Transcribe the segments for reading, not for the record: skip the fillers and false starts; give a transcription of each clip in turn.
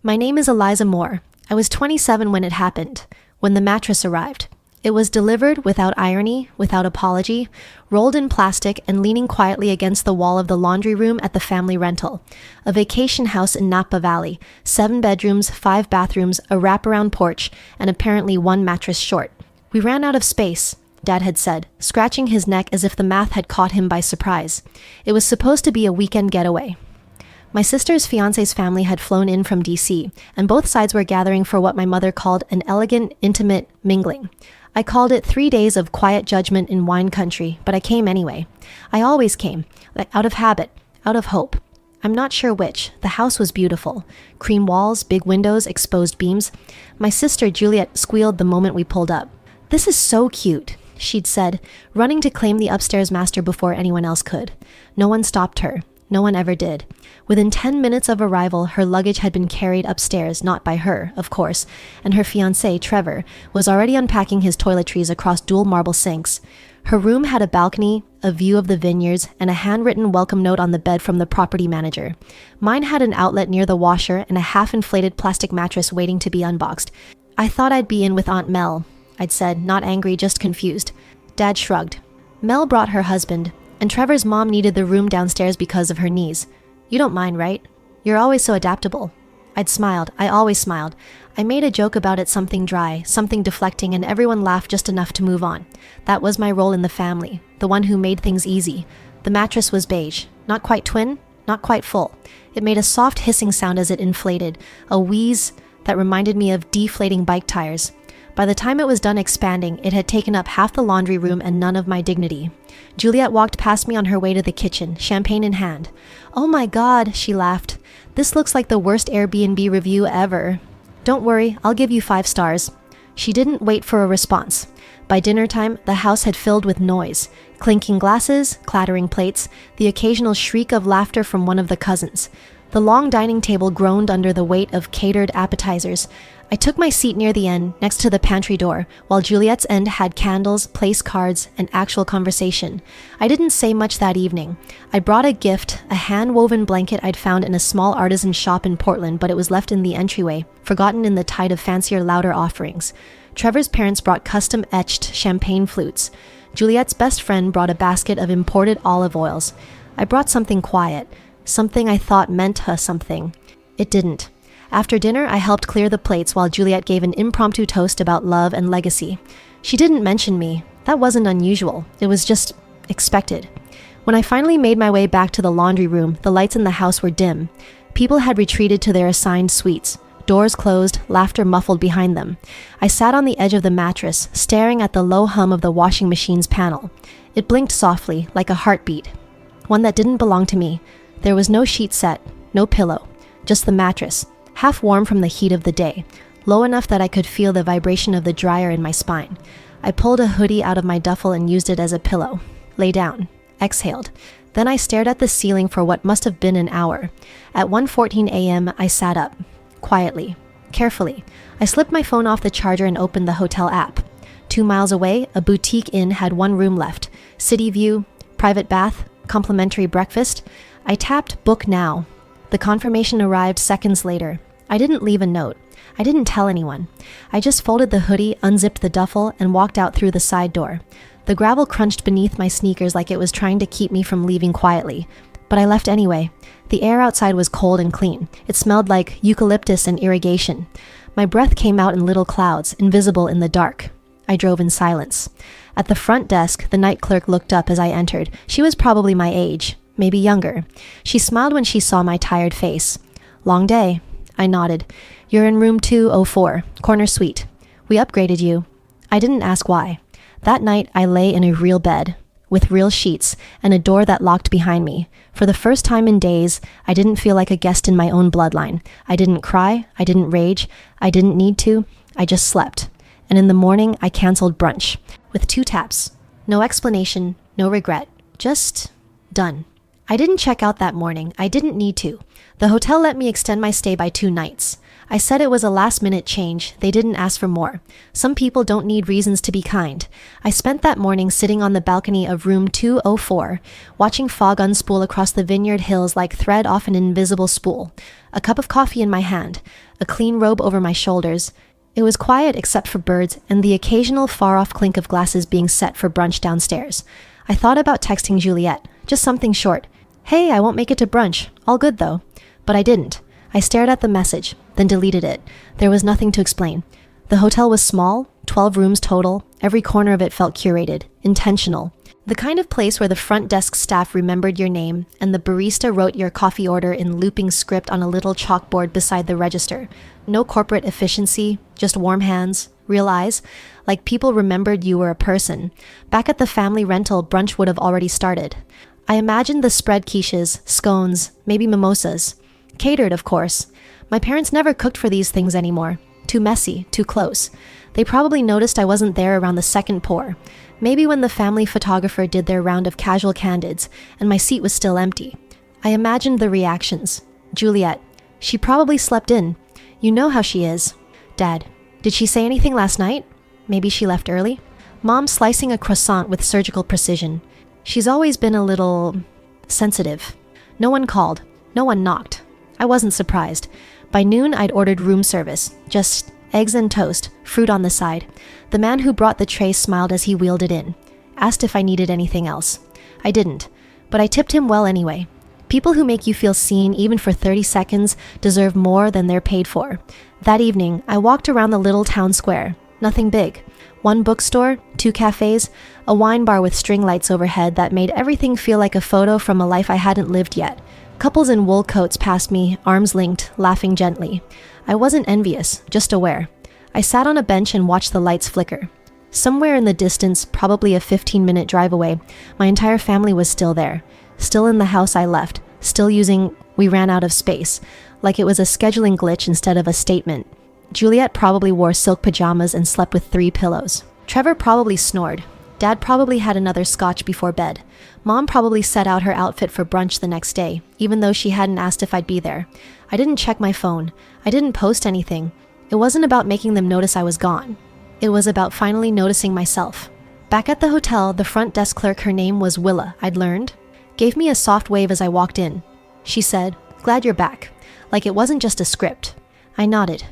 My name is Eliza Moore. I was 27 when it happened, when the mattress arrived. It was delivered without irony, without apology, rolled in plastic and leaning quietly against the wall of the laundry room at the family rental. A vacation house in Napa Valley, 7 bedrooms, 5 bathrooms, a wraparound porch, and apparently 1 mattress short. We ran out of space, Dad had said, scratching his neck as if the math had caught him by surprise. It was supposed to be a weekend getaway. My sister's fiancé's family had flown in from DC, and both sides were gathering for what my mother called an elegant, intimate mingling. I called it 3 days of quiet judgment in wine country, but I came anyway. I always came, out of habit, out of hope. I'm not sure which. The house was beautiful. Cream walls, big windows, exposed beams. My sister Juliet squealed the moment we pulled up. "This is so cute," she'd said, running to claim the upstairs master before anyone else could. No one stopped her. No one ever did. Within 10 minutes of arrival, her luggage had been carried upstairs, not by her, of course, and her fiancé, Trevor, was already unpacking his toiletries across dual marble sinks. Her room had a balcony, a view of the vineyards, and a handwritten welcome note on the bed from the property manager. Mine had an outlet near the washer and a half-inflated plastic mattress waiting to be unboxed. "I thought I'd be in with Aunt Mel," I'd said, not angry, just confused. Dad shrugged. Mel brought her husband, and Trevor's mom needed the room downstairs because of her knees. "You don't mind, right? You're always so adaptable." I'd smiled. I always smiled. I made a joke about it, something dry, something deflecting, and everyone laughed just enough to move on. That was my role in the family, the one who made things easy. The mattress was beige. Not quite twin, not quite full. It made a soft hissing sound as it inflated, a wheeze that reminded me of deflating bike tires. By the time it was done expanding, it had taken up half the laundry room and none of my dignity. Juliet walked past me on her way to the kitchen, champagne in hand. "Oh my God," she laughed. "This looks like the worst Airbnb review ever." "Don't worry, I'll give you 5 stars. She didn't wait for a response. By dinner time, the house had filled with noise. Clinking glasses, clattering plates, the occasional shriek of laughter from one of the cousins. The long dining table groaned under the weight of catered appetizers. I took my seat near the end, next to the pantry door, while Juliet's end had candles, place cards, and actual conversation. I didn't say much that evening. I brought a gift, a hand-woven blanket I'd found in a small artisan shop in Portland, but it was left in the entryway, forgotten in the tide of fancier, louder offerings. Trevor's parents brought custom-etched champagne flutes. Juliet's best friend brought a basket of imported olive oils. I brought something quiet, something I thought meant something. It didn't. After dinner, I helped clear the plates while Juliet gave an impromptu toast about love and legacy. She didn't mention me. That wasn't unusual. It was just expected. When I finally made my way back to the laundry room, the lights in the house were dim. People had retreated to their assigned suites. Doors closed, laughter muffled behind them. I sat on the edge of the mattress, staring at the low hum of the washing machine's panel. It blinked softly, like a heartbeat. One that didn't belong to me. There was no sheet set, no pillow, just the mattress, half warm from the heat of the day, low enough that I could feel the vibration of the dryer in my spine. I pulled a hoodie out of my duffel and used it as a pillow. Lay down. Exhaled. Then I stared at the ceiling for what must have been an hour. At 1:14 a.m., I sat up. Quietly. Carefully. I slipped my phone off the charger and opened the hotel app. 2 miles away, a boutique inn had 1 room left. City view, private bath, complimentary breakfast. I tapped Book Now. The confirmation arrived seconds later. I didn't leave a note. I didn't tell anyone. I just folded the hoodie, unzipped the duffel, and walked out through the side door. The gravel crunched beneath my sneakers like it was trying to keep me from leaving quietly. But I left anyway. The air outside was cold and clean. It smelled like eucalyptus and irrigation. My breath came out in little clouds, invisible in the dark. I drove in silence. At the front desk, the night clerk looked up as I entered. She was probably my age. Maybe younger. She smiled when she saw my tired face. "Long day." I nodded. "You're in room 204, corner suite. We upgraded you." I didn't ask why. That night, I lay in a real bed, with real sheets, and a door that locked behind me. For the first time in days, I didn't feel like a guest in my own bloodline. I didn't cry. I didn't rage. I didn't need to. I just slept. And in the morning, I canceled brunch. With 2 taps. No explanation, no regret. Just done. I didn't check out that morning. I didn't need to. The hotel let me extend my stay by 2 nights. I said it was a last-minute change. They didn't ask for more. Some people don't need reasons to be kind. I spent that morning sitting on the balcony of room 204, watching fog unspool across the vineyard hills like thread off an invisible spool. A cup of coffee in my hand, a clean robe over my shoulders. It was quiet except for birds and the occasional far-off clink of glasses being set for brunch downstairs. I thought about texting Juliet, just something short. Hey, I won't make it to brunch. All good though. But I didn't. I stared at the message, then deleted it. There was nothing to explain. The hotel was small, 12 rooms total. Every corner of it felt curated, intentional. The kind of place where the front desk staff remembered your name and the barista wrote your coffee order in looping script on a little chalkboard beside the register. No corporate efficiency, just warm hands, real eyes, like people remembered you were a person. Back at the family rental, brunch would have already started. I imagined the spread quiches, scones, maybe mimosas. Catered, of course. My parents never cooked for these things anymore. Too messy, too close. They probably noticed I wasn't there around the second pour. Maybe when the family photographer did their round of casual candids and my seat was still empty. I imagined the reactions. Juliet. She probably slept in. You know how she is. Dad. Did she say anything last night? Maybe she left early? Mom slicing a croissant with surgical precision. She's always been a little sensitive. No one called. No one knocked. I wasn't surprised. By noon, I'd ordered room service. Just eggs and toast, fruit on the side. The man who brought the tray smiled as he wheeled it in. Asked if I needed anything else. I didn't, but I tipped him well anyway. People who make you feel seen even for 30 seconds deserve more than they're paid for. That evening, I walked around the little town square. Nothing big. One bookstore, 2 cafes, a wine bar with string lights overhead that made everything feel like a photo from a life I hadn't lived yet. Couples in wool coats passed me, arms linked, laughing gently. I wasn't envious, just aware. I sat on a bench and watched the lights flicker. Somewhere in the distance, probably a 15-minute drive away, my entire family was still there. Still in the house I left, still using "we ran out of space," like it was a scheduling glitch instead of a statement. Juliet probably wore silk pajamas and slept with 3 pillows. Trevor probably snored. Dad probably had another scotch before bed. Mom probably set out her outfit for brunch the next day, even though she hadn't asked if I'd be there. I didn't check my phone. I didn't post anything. It wasn't about making them notice I was gone. It was about finally noticing myself. Back at the hotel, the front desk clerk, her name was Willa, I'd learned, gave me a soft wave as I walked in. She said, "Glad you're back," like it wasn't just a script. I nodded.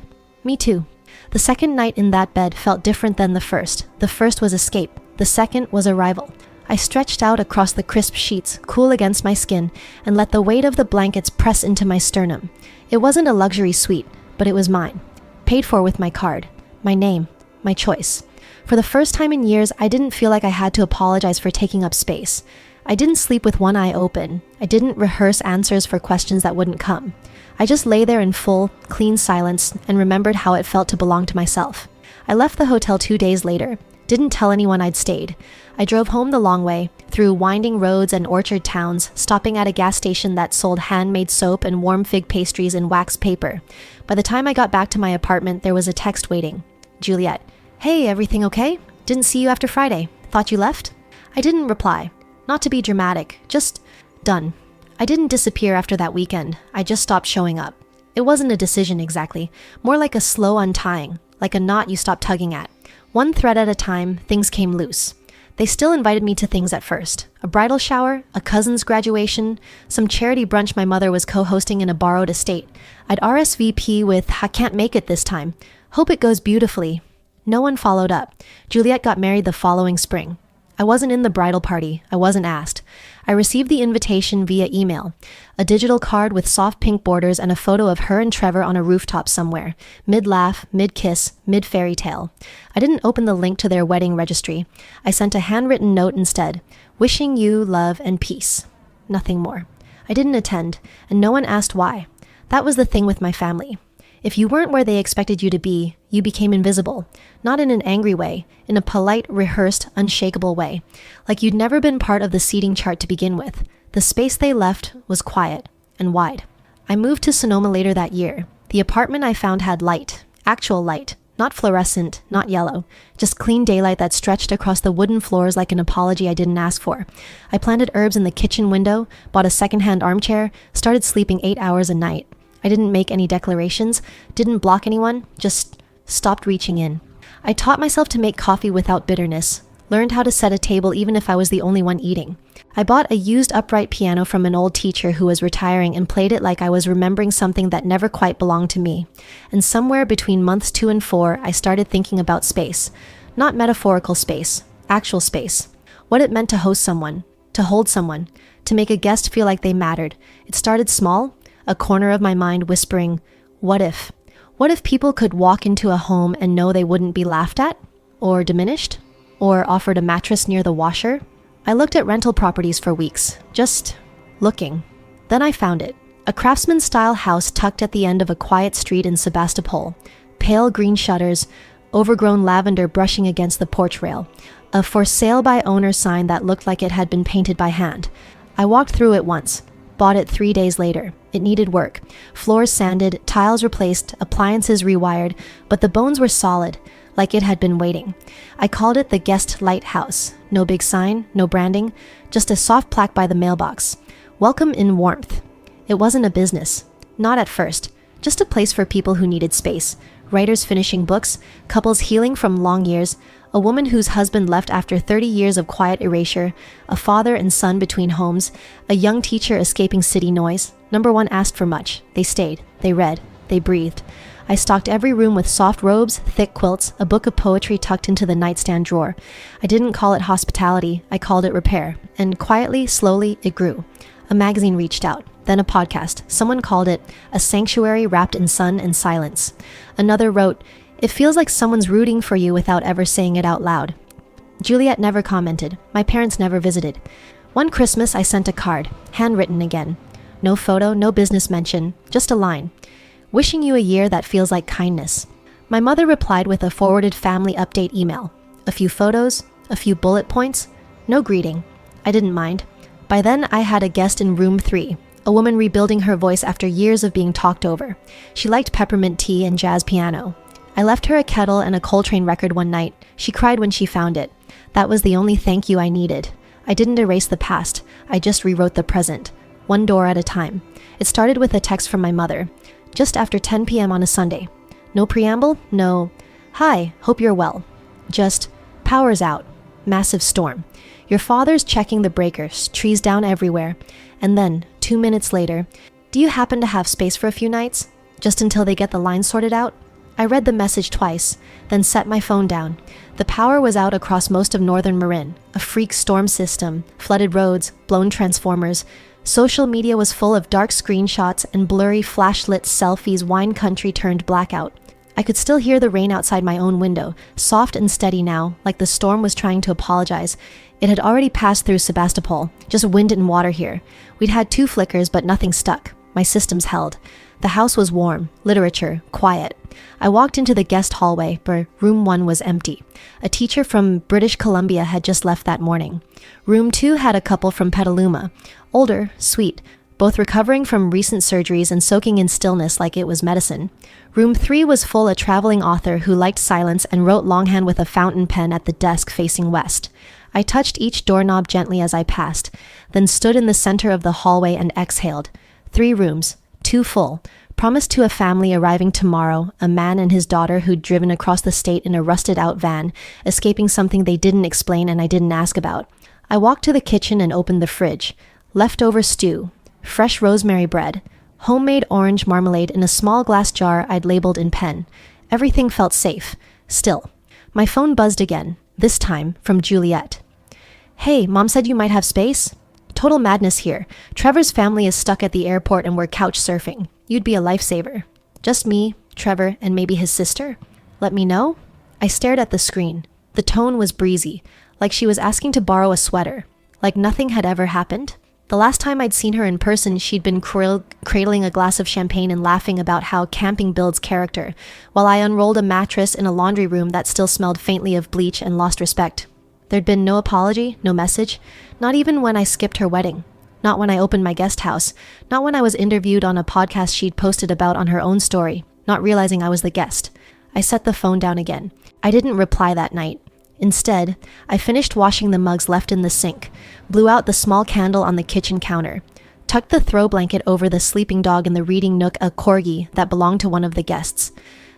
Me too. The second night in that bed felt different than the first. The first was escape. The second was arrival. I stretched out across the crisp sheets, cool against my skin, and let the weight of the blankets press into my sternum. It wasn't a luxury suite, but it was mine. Paid for with my card. My name. My choice. For the first time in years, I didn't feel like I had to apologize for taking up space. I didn't sleep with one eye open. I didn't rehearse answers for questions that wouldn't come. I just lay there in full, clean silence and remembered how it felt to belong to myself. I left the hotel 2 days later. Didn't tell anyone I'd stayed. I drove home the long way, through winding roads and orchard towns, stopping at a gas station that sold handmade soap and warm fig pastries in wax paper. By the time I got back to my apartment, there was a text waiting. Juliet. "Hey, everything okay? Didn't see you after Friday. Thought you left?" I didn't reply. Not to be dramatic, just done. I didn't disappear after that weekend. I just stopped showing up. It wasn't a decision exactly, more like a slow untying, like a knot you stop tugging at. One thread at a time, things came loose. They still invited me to things at first. A bridal shower, a cousin's graduation, some charity brunch my mother was co-hosting in a borrowed estate. I'd RSVP with "I can't make it this time. Hope it goes beautifully." No one followed up. Juliet got married the following spring. I wasn't in the bridal party. I wasn't asked. I received the invitation via email, a digital card with soft pink borders and a photo of her and Trevor on a rooftop somewhere, mid-laugh, mid-kiss, mid-fairy tale. I didn't open the link to their wedding registry. I sent a handwritten note instead, wishing you love and peace. Nothing more. I didn't attend, and no one asked why. That was the thing with my family. If you weren't where they expected you to be, you became invisible. Not in an angry way, in a polite, rehearsed, unshakable way. Like you'd never been part of the seating chart to begin with. The space they left was quiet and wide. I moved to Sonoma later that year. The apartment I found had light. Actual light. Not fluorescent, not yellow. Just clean daylight that stretched across the wooden floors like an apology I didn't ask for. I planted herbs in the kitchen window, bought a secondhand armchair, started sleeping 8 hours a night. I didn't make any declarations, didn't block anyone, just stopped reaching in. I taught myself to make coffee without bitterness, learned how to set a table even if I was the only one eating. I bought a used upright piano from an old teacher who was retiring and played it like I was remembering something that never quite belonged to me. And somewhere between months 2 and 4, I started thinking about space. Not metaphorical space, actual space. What it meant to host someone, to hold someone, to make a guest feel like they mattered. It started small, a corner of my mind whispering, what if? What if people could walk into a home and know they wouldn't be laughed at? Or diminished? Or offered a mattress near the washer? I looked at rental properties for weeks, just looking. Then I found it. A craftsman-style house tucked at the end of a quiet street in Sebastopol. Pale green shutters, overgrown lavender brushing against the porch rail. A for sale by owner sign that looked like it had been painted by hand. I walked through it once. Bought it 3 days later. It needed work. Floors sanded, tiles replaced, appliances rewired, but the bones were solid, like it had been waiting. I called it the Guest Lighthouse. No big sign, no branding, just a soft plaque by the mailbox. Welcome in warmth. It wasn't a business. Not at first. Just a place for people who needed space. Writers finishing books, couples healing from long years, a woman whose husband left after 30 years of quiet erasure, a father and son between homes, a young teacher escaping city noise. Number 1 asked for much. They stayed. They read. They breathed. I stocked every room with soft robes, thick quilts, a book of poetry tucked into the nightstand drawer. I didn't call it hospitality. I called it repair. And quietly, slowly, it grew. A magazine reached out. Then a podcast. Someone called it a sanctuary wrapped in sun and silence. Another wrote, it feels like someone's rooting for you without ever saying it out loud. Juliet never commented. My parents never visited. One Christmas, I sent a card, handwritten again. No photo, no business mention, just a line. Wishing you a year that feels like kindness. My mother replied with a forwarded family update email. A few photos, a few bullet points, no greeting. I didn't mind. By then, I had a guest in room 3. A woman rebuilding her voice after years of being talked over. She liked peppermint tea and jazz piano. I left her a kettle and a Coltrane record one night. She cried when she found it. That was the only thank you I needed. I didn't erase the past. I just rewrote the present. One door at a time. It started with a text from my mother. Just after 10 p.m. on a Sunday. No preamble, no, hi, hope you're well. Just, power's out. Massive storm. Your father's checking the breakers, trees down everywhere. And then, 2 minutes later, do you happen to have space for a few nights? Just until they get the line sorted out? I read the message twice, then set my phone down. The power was out across most of northern Marin, a freak storm system, flooded roads, blown transformers. Social media was full of dark screenshots and blurry flash-lit selfies. Wine country turned blackout. I could still hear the rain outside my own window, soft and steady now, like the storm was trying to apologize. It had already passed through Sebastopol, just wind and water here. We'd had 2 flickers, but nothing stuck. My systems held. The house was warm, literature, quiet. I walked into the guest hallway, where room 1 was empty. A teacher from British Columbia had just left that morning. Room 2 had a couple from Petaluma. Older, sweet, both recovering from recent surgeries and soaking in stillness like it was medicine. Room 3 was full a traveling author who liked silence and wrote longhand with a fountain pen at the desk facing west. I touched each doorknob gently as I passed, then stood in the center of the hallway and exhaled. 3 rooms, 2 full, promised to a family arriving tomorrow, a man and his daughter who'd driven across the state in a rusted-out van, escaping something they didn't explain and I didn't ask about. I walked to the kitchen and opened the fridge. Leftover stew, fresh rosemary bread, homemade orange marmalade in a small glass jar I'd labeled in pen. Everything felt safe. Still. My phone buzzed again, this time from Juliet. Hey, Mom said you might have space? Total madness here. Trevor's family is stuck at the airport and we're couch surfing. You'd be a lifesaver. Just me, Trevor, and maybe his sister. Let me know? I stared at the screen. The tone was breezy, like she was asking to borrow a sweater, like nothing had ever happened. The last time I'd seen her in person, she'd been cradling a glass of champagne and laughing about how camping builds character, while I unrolled a mattress in a laundry room that still smelled faintly of bleach and lost respect. There'd been no apology, no message, not even when I skipped her wedding. Not when I opened my guest house, not when I was interviewed on a podcast she'd posted about on her own story, not realizing I was the guest. I set the phone down again. I didn't reply that night. Instead, I finished washing the mugs left in the sink, blew out the small candle on the kitchen counter, tucked the throw blanket over the sleeping dog in the reading nook, a corgi that belonged to one of the guests.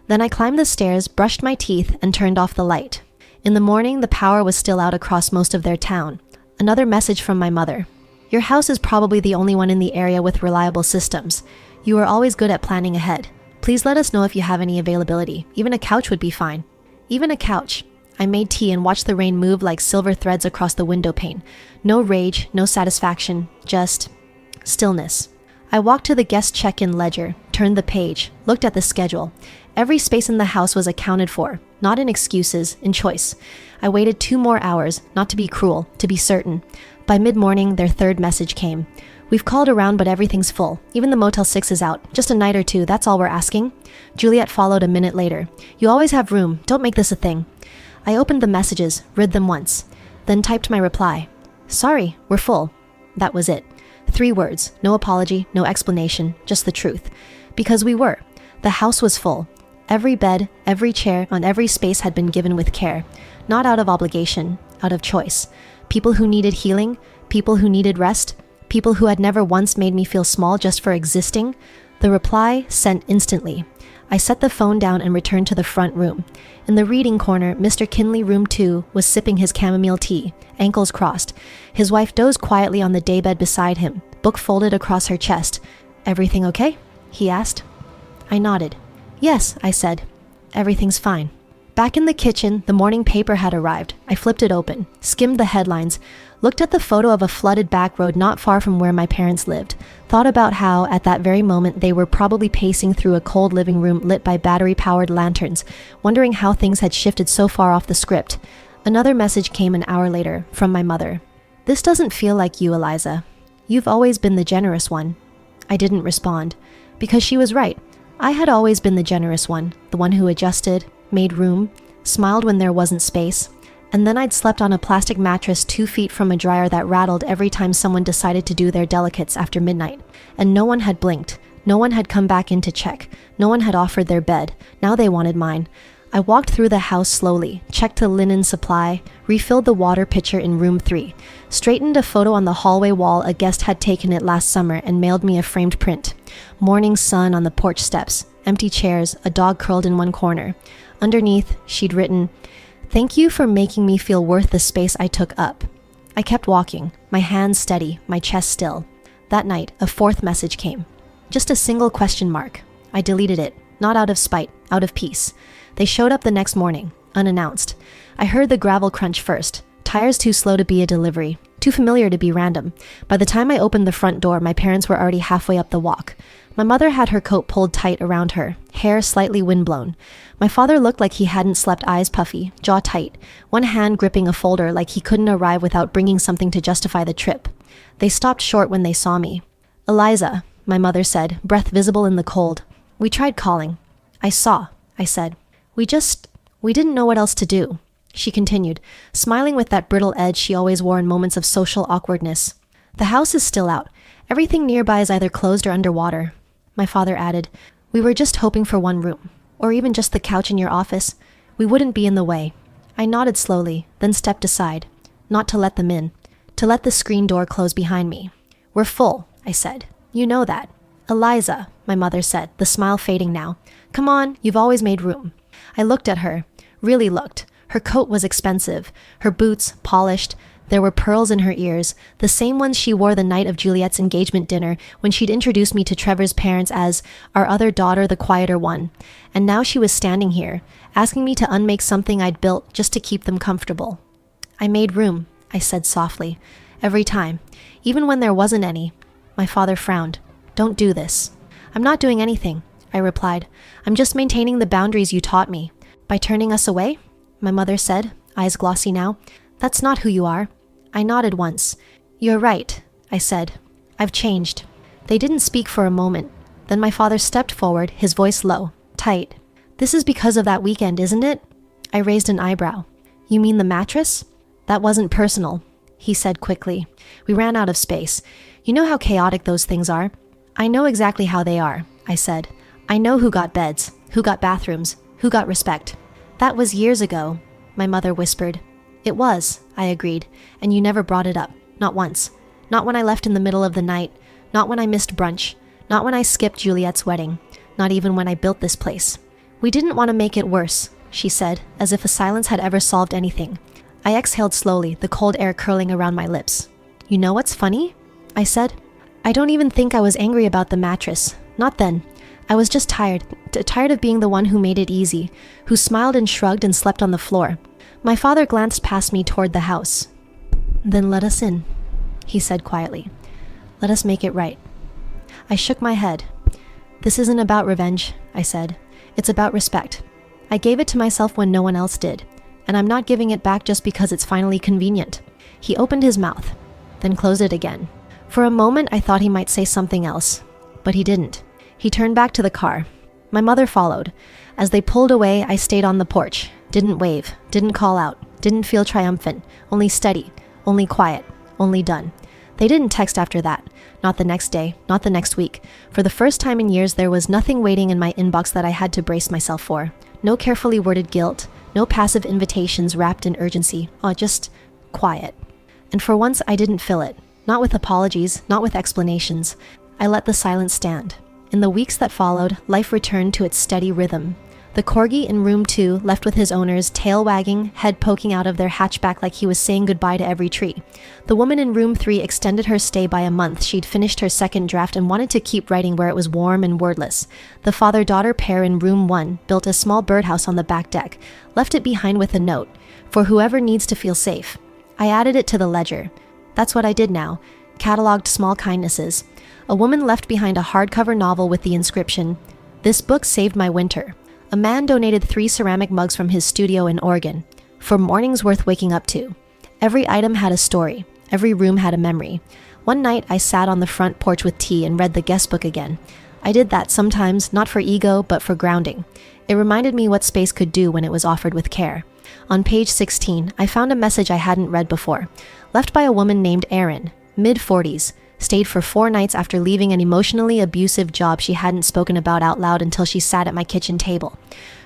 Then I climbed the stairs, brushed my teeth, and turned off the light. In the morning, the power was still out across most of their town. Another message from my mother. Your house is probably the only one in the area with reliable systems. You are always good at planning ahead. Please let us know if you have any availability. Even a couch would be fine. Even a couch. I made tea and watched the rain move like silver threads across the window pane. No rage, no satisfaction, just stillness. I walked to the guest check-in ledger, turned the page, looked at the schedule. Every space in the house was accounted for, not in excuses, in choice. I waited 2 more hours, not to be cruel, to be certain. By mid-morning, their third message came. We've called around, but everything's full. Even the Motel 6 is out. Just a night or 2, that's all we're asking. Juliet followed a minute later. You always have room. Don't make this a thing. I opened the messages, read them once, then typed my reply. Sorry, we're full. That was it. 3 words, no apology, no explanation, just the truth. Because we were. The house was full. Every bed, every chair, on every space had been given with care. Not out of obligation, out of choice. People who needed healing, people who needed rest, people who had never once made me feel small just for existing. The reply sent instantly. I set the phone down and returned to the front room. In the reading corner, Mr. Kinley, room 2, was sipping his chamomile tea, ankles crossed. His wife dozed quietly on the daybed beside him, book folded across her chest. Everything okay? He asked. I nodded. Yes, I said. Everything's fine. Back in the kitchen, the morning paper had arrived. I flipped it open, skimmed the headlines, looked at the photo of a flooded back road not far from where my parents lived, thought about how, at that very moment, they were probably pacing through a cold living room lit by battery-powered lanterns, wondering how things had shifted so far off the script. Another message came an hour later, from my mother. This doesn't feel like you, Eliza. You've always been the generous one. I didn't respond, because she was right. I had always been the generous one, the one who adjusted, made room, smiled when there wasn't space. And then I'd slept on a plastic mattress 2 feet from a dryer that rattled every time someone decided to do their delicates after midnight. And no one had blinked. No one had come back in to check. No one had offered their bed. Now they wanted mine. I walked through the house slowly, checked the linen supply, refilled the water pitcher in room 3, straightened a photo on the hallway wall. A guest had taken it last summer and mailed me a framed print. Morning sun on the porch steps, empty chairs, a dog curled in one corner. Underneath, she'd written, "Thank you for making me feel worth the space I took up." I kept walking, my hands steady, my chest still. That night, a 4th message came. Just a single question mark. I deleted it, not out of spite, out of peace. They showed up the next morning, unannounced. I heard the gravel crunch first. Tires too slow to be a delivery, too familiar to be random. By the time I opened the front door, my parents were already halfway up the walk. My mother had her coat pulled tight around her, hair slightly windblown. My father looked like he hadn't slept, eyes puffy, jaw tight, one hand gripping a folder like he couldn't arrive without bringing something to justify the trip. They stopped short when they saw me. "Eliza," my mother said, breath visible in the cold. "We tried calling." "I saw," I said. We didn't know what else to do." She continued, smiling with that brittle edge she always wore in moments of social awkwardness. "The house is still out. Everything nearby is either closed or underwater." My father added, "We were just hoping for one room, or even just the couch in your office. We wouldn't be in the way." I nodded slowly, then stepped aside, not to let them in, to let the screen door close behind me. "We're full," I said. "You know that." "Eliza," my mother said, the smile fading now. "Come on, you've always made room." I looked at her, really looked. Her coat was expensive, her boots polished. There were pearls in her ears, the same ones she wore the night of Juliet's engagement dinner when she'd introduced me to Trevor's parents as our other daughter, the quieter one. And now she was standing here, asking me to unmake something I'd built just to keep them comfortable. "I made room," I said softly, every time, even when there wasn't any. My father frowned. "Don't do this." "I'm not doing anything," I replied. "I'm just maintaining the boundaries you taught me." "By turning us away?" My mother said, eyes glossy now. "That's not who you are." I nodded once. "You're right," I said. "I've changed." They didn't speak for a moment. Then my father stepped forward, his voice low, tight. "This is because of that weekend, isn't it?" I raised an eyebrow. "You mean the mattress?" "That wasn't personal," he said quickly. "We ran out of space. You know how chaotic those things are." "I know exactly how they are," I said. "I know who got beds, who got bathrooms, who got respect." "That was years ago," my mother whispered. "It was," I agreed, "and you never brought it up. Not once. Not when I left in the middle of the night. Not when I missed brunch. Not when I skipped Juliet's wedding. Not even when I built this place. We didn't want to make it worse, she said, as if a silence had ever solved anything. I exhaled slowly, the cold air curling around my lips. You know what's funny? I said. I don't even think I was angry about the mattress. Not then. I was just tired of being the one who made it easy, who smiled and shrugged and slept on the floor. My father glanced past me toward the house. Then let us in, he said quietly. Let us make it right. I shook my head. This isn't about revenge, I said. It's about respect. I gave it to myself when no one else did, and I'm not giving it back just because it's finally convenient. He opened his mouth, then closed it again. For a moment, I thought he might say something else, but he didn't. He turned back to the car. My mother followed. As they pulled away, I stayed on the porch. Didn't wave, didn't call out, didn't feel triumphant, only steady, only quiet, only done. They didn't text after that. Not the next day, not the next week. For the first time in years, there was nothing waiting in my inbox that I had to brace myself for. No carefully worded guilt, no passive invitations wrapped in urgency. Just quiet. And for once, I didn't fill it. Not with apologies, not with explanations. I let the silence stand. In the weeks that followed, life returned to its steady rhythm. The corgi in room 2 left with his owners, tail wagging, head poking out of their hatchback like he was saying goodbye to every tree. The woman in room 3 extended her stay by a month. She'd finished her second draft and wanted to keep writing where it was warm and wordless. The father-daughter pair in room 1 built a small birdhouse on the back deck, left it behind with a note, for whoever needs to feel safe. I added it to the ledger. That's what I did now, cataloged small kindnesses. A woman left behind a hardcover novel with the inscription, "This book saved my winter." A man donated 3 ceramic mugs from his studio in Oregon, for mornings worth waking up to. Every item had a story. Every room had a memory. One night, I sat on the front porch with tea and read the guest book again. I did that sometimes, not for ego, but for grounding. It reminded me what space could do when it was offered with care. On page 16, I found a message I hadn't read before, left by a woman named Erin, mid-40s, stayed for 4 nights after leaving an emotionally abusive job she hadn't spoken about out loud until she sat at my kitchen table.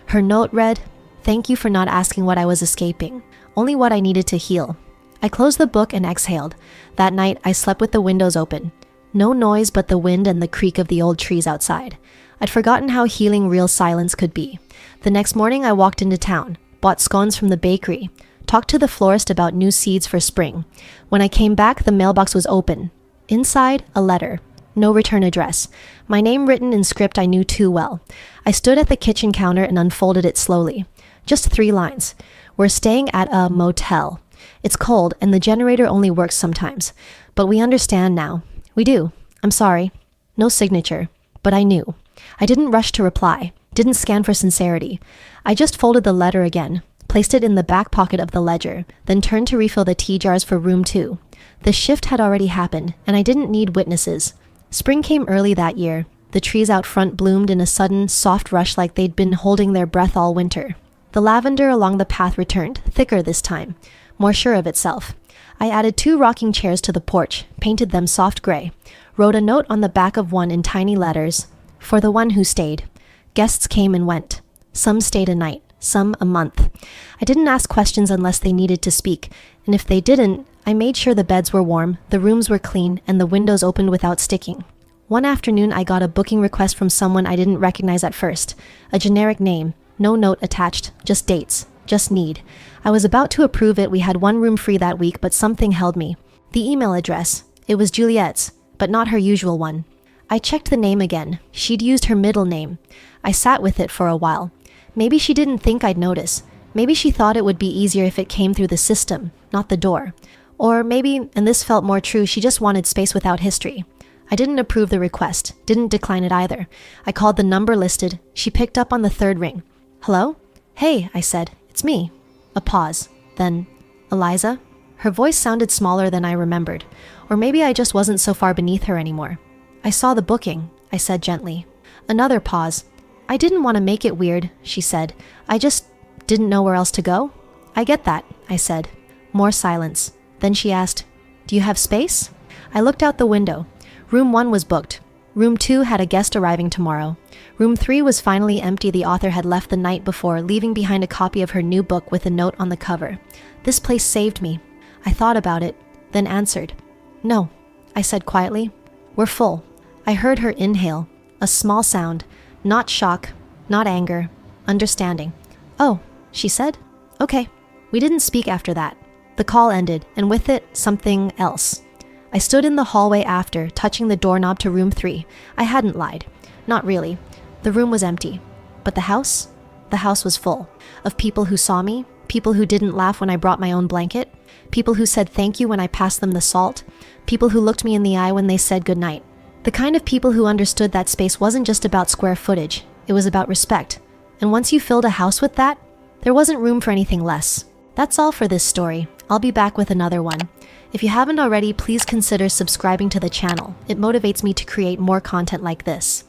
Her note read, "Thank you for not asking what I was escaping, only what I needed to heal." I closed the book and exhaled. That night, I slept with the windows open. No noise but the wind and the creak of the old trees outside. I'd forgotten how healing real silence could be. The next morning, I walked into town, bought scones from the bakery, talked to the florist about new seeds for spring. When I came back, the mailbox was open. Inside, a letter. No return address. My name written in script I knew too well. I stood at the kitchen counter and unfolded it slowly. Just 3 lines. We're staying at a motel. It's cold and the generator only works sometimes. But we understand now. We do. I'm sorry. No signature. But I knew. I didn't rush to reply. Didn't scan for sincerity. I just folded the letter again, placed it in the back pocket of the ledger, then turned to refill the tea jars for room 2. The shift had already happened, and I didn't need witnesses. Spring came early that year. The trees out front bloomed in a sudden, soft rush like they'd been holding their breath all winter. The lavender along the path returned, thicker this time, more sure of itself. I added 2 rocking chairs to the porch, painted them soft gray, wrote a note on the back of one in tiny letters, "For the one who stayed." Guests came and went. Some stayed a night, some a month. I didn't ask questions unless they needed to speak, and if they didn't, I made sure the beds were warm, the rooms were clean, and the windows opened without sticking. One afternoon, I got a booking request from someone I didn't recognize at first. A generic name, no note attached, just dates, just need. I was about to approve it. We had 1 room free that week, but something held me. The email address. It was Juliet's, but not her usual one. I checked the name again. She'd used her middle name. I sat with it for a while. Maybe she didn't think I'd notice. Maybe she thought it would be easier if it came through the system, not the door. Or maybe, and this felt more true, she just wanted space without history. I didn't approve the request, didn't decline it either. I called the number listed. She picked up on the 3rd ring. "Hello?" "Hey," I said. "It's me." A pause. Then, "Eliza?" Her voice sounded smaller than I remembered. Or maybe I just wasn't so far beneath her anymore. "I saw the booking," I said gently. Another pause. "I didn't want to make it weird," she said. "I just didn't know where else to go." "I get that," I said. More silence. Then she asked, "Do you have space?" I looked out the window. Room 1 was booked. Room 2 had a guest arriving tomorrow. Room 3 was finally empty. The author had left the night before, leaving behind a copy of her new book with a note on the cover. This place saved me. I thought about it, then answered. "No," I said quietly. We're full. I heard her inhale, a small sound, not shock, not anger, understanding. Oh, she said? Okay. We didn't speak after that. The call ended, and with it, something else. I stood in the hallway after, touching the doorknob to room 3. I hadn't lied. Not really. The room was empty. But the house? The house was full. Of people who saw me, people who didn't laugh when I brought my own blanket, people who said thank you when I passed them the salt, people who looked me in the eye when they said goodnight. The kind of people who understood that space wasn't just about square footage, it was about respect. And once you filled a house with that, there wasn't room for anything less. That's all for this story. I'll be back with another one. If you haven't already, please consider subscribing to the channel. It motivates me to create more content like this.